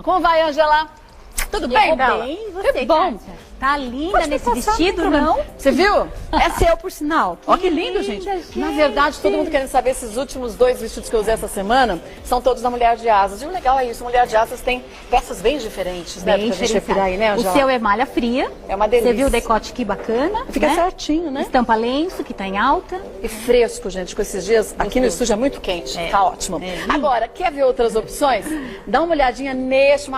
Como vai, Ângela? Tudo bem, Bela? Bem, você, Que bom. Kátia? Tá linda Pode nesse passar, vestido, não? Você viu? É seu, por sinal. Ó, que lindo, linda, gente. Na verdade, todo mundo querendo saber, esses últimos 2 vestidos que eu usei essa semana são todos da Mulher de Asas. E o legal é isso, Mulher de Asas tem peças bem diferentes, né? Bem Pra gente refinar aí, né, O Ângela? seu é malha fria. É uma delícia. Você viu o decote que bacana? Fica né? certinho, né? Estampa lenço, que tá em alta. E fresco, gente, com esses dias aqui no estúdio é muito quente, tá ótimo. Agora, quer ver outras opções? Dá uma olhadinha neste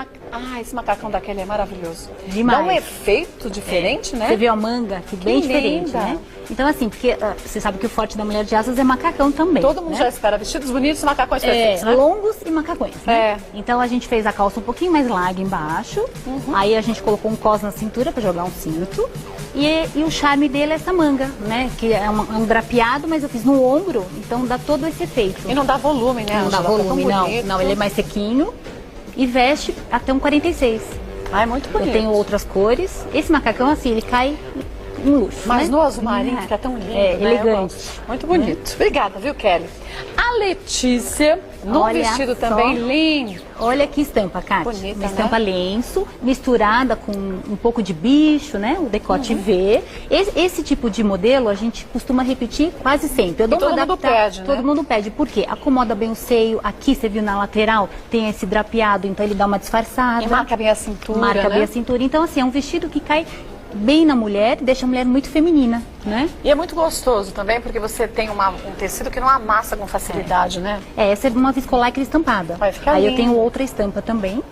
esse macacão da Kelly é maravilhoso. Demais. Dá um efeito diferente, né? Você viu a manga? Que bem diferente, linda. né? Então, assim, porque você sabe que o forte da Mulher de Asas é macacão também. Todo mundo né? já espera vestidos bonitos e macacões perfeitos, né? Longos e macacões, né? É. Então a gente fez a calça um pouquinho mais larga embaixo. Aí a gente colocou um cos na cintura para jogar um cinto. E o charme dele é essa manga, né? Que é um drapeado, mas eu fiz no ombro, então dá todo esse efeito. E não dá volume, né, Não dá Ângela? Tá tão volume, não. bonito. Não, ele é mais sequinho. E veste até um 46. Ah, é muito bonito. Eu tenho outras cores. Esse macacão, assim, ele cai um luxo, Mas né? no azul marinho fica tão lindo, né? Eu elegante. gosto. Muito bonito. Obrigada, viu, Kelly? A Letícia, num Olha vestido só. também lindo. Olha que estampa, Kátia. Bonita, Uma estampa né? lenço, misturada com um pouco de bicho, né? O decote V. Esse tipo de modelo a gente costuma repetir quase sempre. Eu dou todo uma mundo adaptada. pede, né? Todo mundo pede. Por quê? Acomoda bem o seio. Aqui, você viu na lateral, tem esse drapeado, então ele dá uma disfarçada. E marca bem a cintura, Marca né? bem a cintura. Então, assim, é um vestido que cai bem na mulher, deixa a mulher muito feminina, né? E é muito gostoso também, porque você tem um tecido que não amassa com facilidade, né? Essa é uma viscolacre estampada. Vai ficar Aí eu lindo. tenho outra estampa também.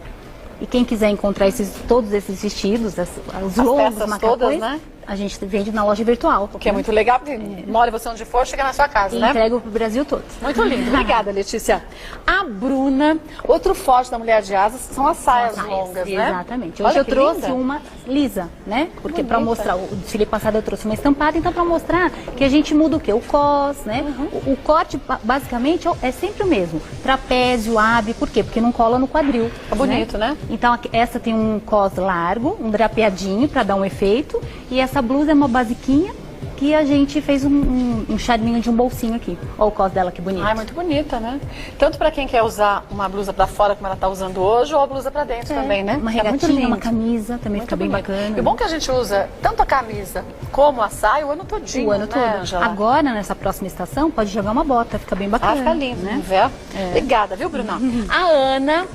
E quem quiser encontrar todos esses vestidos, os longos peças macacões, todas, né? a gente vende na loja virtual. O que é muito legal, porque mora você onde for, chega na sua casa, E né? entrego pro Brasil todo. Muito lindo. Obrigada, Letícia. A Bruna, outro forte da Mulher de Asas, são as saias longas, né? Exatamente. Olha Hoje eu que trouxe linda. uma lisa, né? Porque Bonita. para mostrar, o desfile passado eu trouxe uma estampada, então para mostrar que a gente muda o quê? O cos, né? O corte, basicamente, é sempre o mesmo. Trapézio, abre, por quê? Porque não cola no quadril. Tá bonito, né? Então essa tem um cos largo, um drapeadinho para dar um efeito, e essa blusa é uma basiquinha que a gente fez um charminho de um bolsinho aqui. Olha o cos dela, que bonito. Ah, é muito bonita, né? Tanto pra quem quer usar uma blusa pra fora, como ela tá usando hoje, ou a blusa pra dentro também, né? Uma É muito regatinha, uma lindo. camisa, também Muito fica bem bonito. bacana. E o bom é que a gente usa tanto a camisa como a saia o ano todinho, O ano né, todo. Ângela? Agora, nessa próxima estação, pode jogar uma bota, fica bem bacana. Ah, fica lindo, né? né? Obrigada, viu, Bruna? A Ana,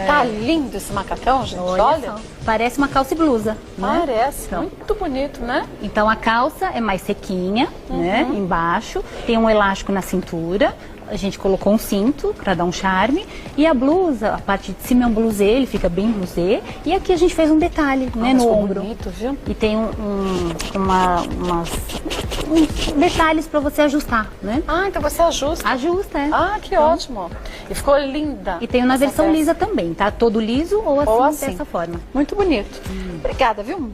tá lindo esse macacão, gente, olha. Só, parece uma calça e blusa, né? Parece, Então. muito bonito, né? Então a calça é mais sequinha, né? Embaixo, tem um elástico na cintura. A gente colocou um cinto para dar um charme. E a blusa, a parte de cima é um blusê, ele fica bem blusê. E aqui a gente fez um detalhe, né, no ficou ombro. bonito, viu? E tem uns detalhes para você ajustar, né? Ah, então você ajusta. Ajusta, é. Ah, que ótimo. E ficou linda. E tem na essa versão peça. lisa também, tá? Todo liso ou assim, Ou assim. dessa forma. Muito bonito. Obrigada, viu?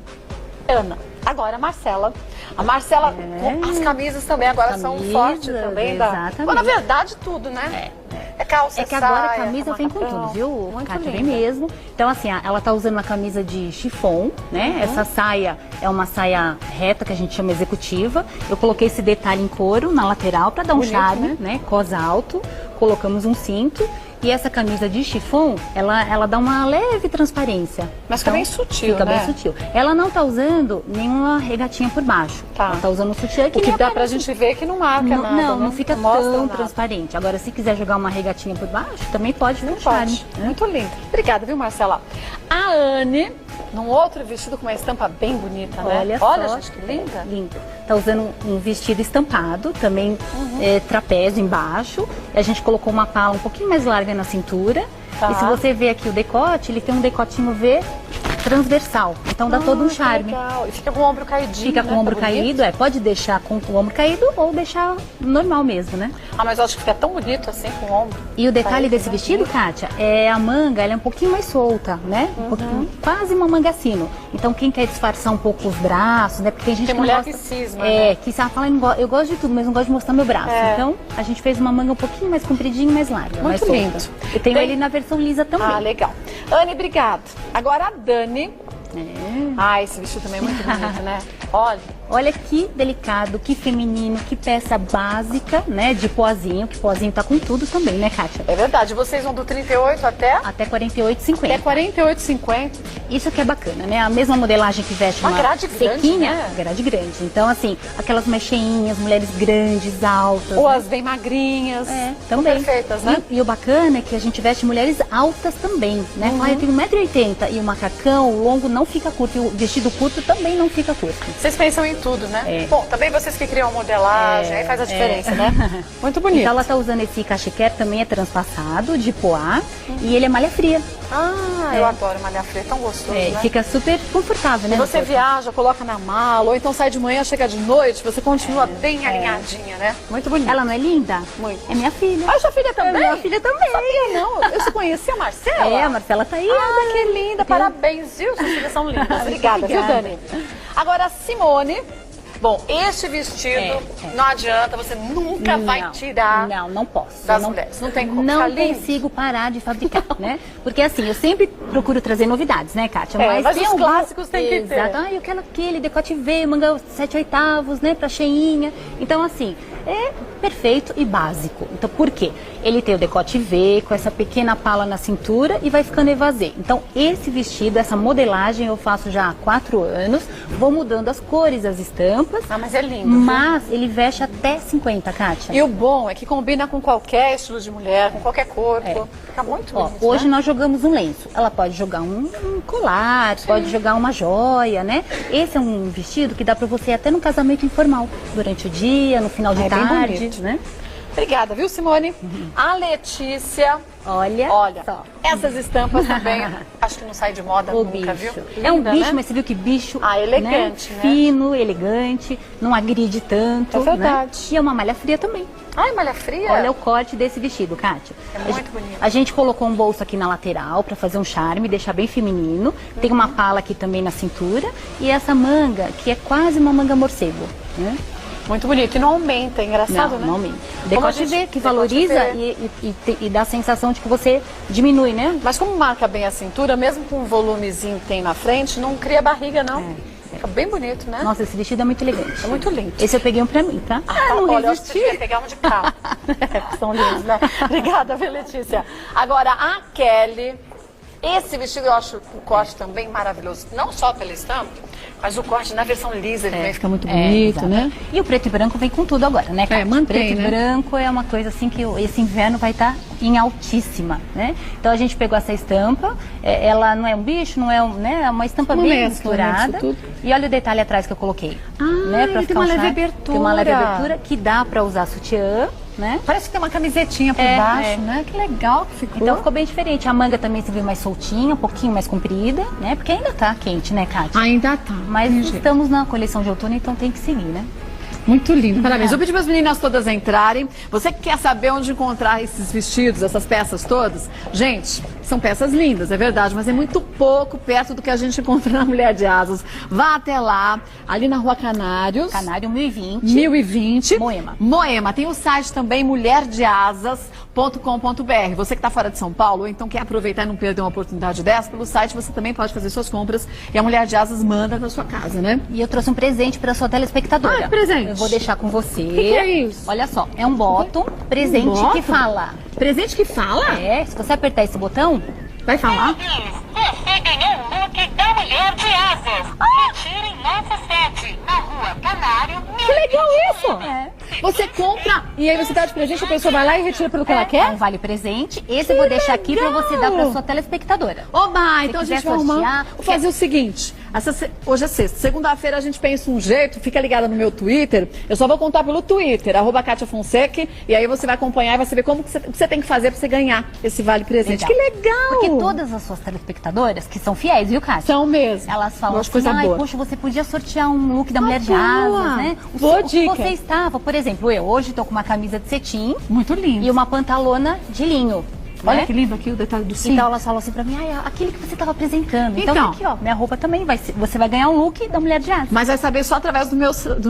Ana, agora a Marcela. A Marcela, com as camisas também agora são um Camisas, forte também. exatamente. Bom, na verdade, tudo, né? É calça, É que agora a saia, camisa vem com macacão. tudo, viu, Muito Kátia? linda. Vem mesmo. Então, assim, ela tá usando uma camisa de chiffon, né? Essa saia é uma saia reta, que a gente chama executiva. Eu coloquei esse detalhe em couro na lateral para dar um Bonito, charme, né? Cos alto. Colocamos um cinto. E essa camisa de chiffon, ela dá uma leve transparência. Mas fica bem sutil, Fica né? bem sutil. Ela não tá usando nenhuma regatinha por baixo. Tá. Ela tá usando um sutiã O que nem dá pra aparece. gente ver que não marca Não, nada, não, né? não fica mostra tão nada. transparente. Agora, se quiser jogar uma regatinha por baixo, também pode Não fechar. pode. Muito lindo. Obrigada, viu, Marcela? A Anne, num outro vestido com uma estampa bem bonita, né? Olha só. gente, que linda. Lindo. Tá usando um vestido estampado, também trapézio embaixo. A gente colocou uma pala um pouquinho mais larga na cintura. Tá. E se você ver aqui o decote, ele tem um decotinho V transversal. Então dá todo um Que charme. legal. E fica com o ombro caidinho, Fica com né? o ombro Tá bonito. caído, pode deixar com o ombro caído ou deixar normal mesmo, né? Ah, mas eu acho que fica tão bonito assim com o ombro. E o detalhe Caído, desse né? vestido, Kátia, é a manga, ela é um pouquinho mais solta, né? Um pouquinho, quase uma manga sino. Então quem quer disfarçar um pouco os braços, né? Porque tem gente Tem que não mulher gosta, que cisma, né? que sabe falar, eu gosto de tudo, mas não gosto de mostrar meu braço. É. Então a gente fez uma manga um pouquinho mais compridinha e mais larga, mais Muito solta. lindo. Eu tenho Tem- ele na versão lisa também. Ah, legal. Anne, obrigado. Agora a Dani. Ah, esse vestido também é muito bonito, né? Olha, Olha que delicado, que feminino, que peça básica, né? De poazinho, que poazinho tá com tudo também, né, Kátia? É verdade, vocês vão do 38 até? Até 48,50. Até 48,50. Isso que é bacana, né? A mesma modelagem que veste Uma grade grande, sequinha, né? grade grande. Então, assim, aquelas mecheinhas, mulheres grandes, altas. Ou né? as bem magrinhas. Também. Perfeitas, né? E o bacana é que a gente veste mulheres altas também, né? Ah, eu tenho 1,80 m e o macacão, o longo não fica curto e o vestido curto também não fica curto. Vocês pensam em tudo, né? É. Bom, também vocês que criam a modelagem, aí faz a diferença, né? Muito bonito. Então ela tá usando esse cachiquer, também é transpassado, de poá, e ele é malha fria. Ah, eu adoro malha fria, tão gostoso, né? Fica super confortável, né? E você viaja, coloca na mala, ou então sai de manhã, chega de noite, você continua bem alinhadinha, né? Muito bonito. Ela não é linda? Muito. É minha filha. Ah, sua filha também? É minha filha também. Sabia, não. Eu só conheci a Marcela. É, a Marcela tá aí. Ah, que linda. Parabéns, viu? Suas filhas são lindas. Obrigada, viu, Dani? Agora, a Simone. Bom, este vestido, não adianta, você nunca vai tirar Não posso. das mulheres. Não tem como. Não Fica lindo. consigo parar de fabricar, né? Porque assim, eu sempre procuro trazer novidades, né, Kátia? Mas tem os clássicos tem que ter. Exato. Ah, eu quero aquele decote V, manga 7/8, né, pra cheinha. Então, assim, é perfeito e básico. Então, por quê? Ele tem o decote V, com essa pequena pala na cintura e vai ficando evasê. Então, esse vestido, essa modelagem eu faço já há 4 anos. Vou mudando as cores, as estampas. Ah, mas é lindo. Mas ele veste até 50, Kátia. E o bom é que combina com qualquer estilo de mulher, com qualquer corpo. Fica muito Ó, bonito, hoje né? nós jogamos um lenço. Ela pode jogar um colar, pode jogar uma joia, né? Esse é um vestido que dá pra você ir até no casamento informal. Durante o dia, no final de bem tarde, bonito. né? Obrigada, viu, Simone? A Letícia. Olha só. Essas estampas também, acho que não sai de moda O nunca, bicho. viu? É um Linda, bicho, né? mas você viu que bicho elegante, né? Fino, elegante, não agride tanto. É verdade. Né? E é uma malha fria também. Ai, malha fria? Olha o corte desse vestido, Kátia. É muito bonito. A gente colocou um bolso aqui na lateral para fazer um charme, deixar bem feminino. Tem uma pala aqui também na cintura. E essa manga, que é quase uma manga morcego, né? Muito bonito. E não aumenta, é engraçado, né? Não aumenta. Como a Decote gente- V, que decote valoriza V. e dá a sensação de que você diminui, né? Mas como marca bem a cintura, mesmo com o volumezinho que tem na frente, não cria barriga, não. Fica bem bonito, né? Nossa, esse vestido é muito elegante. É muito lindo. Esse eu peguei um pra mim, tá? Não olha, eu acho que resisti. você devia pegar um de cá. São lindos, né? Obrigada, viu, Letícia? Agora, a Kelly. Esse vestido eu acho o corte também maravilhoso. Não só pela estampa, mas o corte na versão lisa ele também fica muito bonito, exato. né? E o preto e branco vem com tudo agora, né, Kátia? mantém, Preto né? e branco é uma coisa assim que esse inverno vai estar em altíssima, né? Então a gente pegou essa estampa, ela não é um bicho, não é né? É uma estampa Uma bem mescla, né, misturada. disso tudo. E olha o detalhe atrás que eu coloquei. Ah, ele tem uma leve abertura. Tem uma leve abertura que dá pra usar sutiã, né? Parece que tem uma camisetinha por É, baixo, é. né? Que legal que ficou. Então ficou bem diferente. A manga também se viu mais soltinha, um pouquinho mais comprida, né? Porque ainda tá quente, né, Kátia? Ainda tá. Mas estamos na coleção de outono, então tem que seguir, né? Muito lindo, parabéns. Vou pedir para as meninas todas entrarem. Você que quer saber onde encontrar esses vestidos, essas peças todas? Gente, são peças lindas, é verdade, mas é muito pouco perto do que a gente encontra na Mulher de Asas. Vá até lá, ali na Rua Canários. Canário 1020. 1020. Moema. Moema. Tem o site também, mulherdeasas.com.br. Você que está fora de São Paulo, ou então quer aproveitar e não perder uma oportunidade dessa, pelo site você também pode fazer suas compras e a Mulher de Asas manda na sua casa, né? E eu trouxe um presente para sua telespectadora. Ah, presente. Eu vou deixar com você. O que é isso? Olha só, é um bottom, presente bottom? que fala. Presente que fala? É, se você apertar esse botão, Vai falar? Você ganhou um look da Mulher de Asas. Retire em nossa sede, na Rua Canário. Que legal isso! É. Você compra e aí você dá de presente, a pessoa vai lá e retira pelo que ela é quer? um vale presente. Esse eu vou deixar aqui para você dar para sua telespectadora. Oba, então a quiser gente vai arrumar. sortear, Vou fazer o seguinte: hoje é sexta. Segunda-feira a gente pensa um jeito, fica ligada no meu Twitter. Eu só vou contar pelo Twitter, @KatiaFonseca, e aí você vai acompanhar e vai saber como que você tem que fazer para você ganhar esse vale presente. Legal. Que legal! Porque todas as suas telespectadoras, que são fiéis, viu, Kátia? São mesmo. Elas falam Gosto de assim, coisa ai, boa. poxa, você podia sortear um look da Mulher de boa. Asas, né? Boa o que dica. você estava, por exemplo, eu hoje tô com uma camisa de cetim Muito lindo. e uma pantalona de linho. Olha né? que lindo aqui o detalhe do sim. Então elas falam assim pra mim, ai, aquele que você estava apresentando. Então, Então. aqui, ó, minha roupa também você vai ganhar um look da Mulher de Asas. Mas vai saber só através do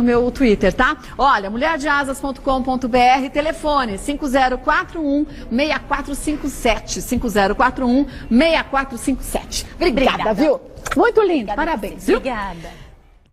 meu Twitter, tá? Olha, mulherdeasas.com.br, telefone 5041-6457. 5041-6457. Obrigada, Obrigada. viu? Muito lindo, Obrigada, parabéns, viu? Obrigada.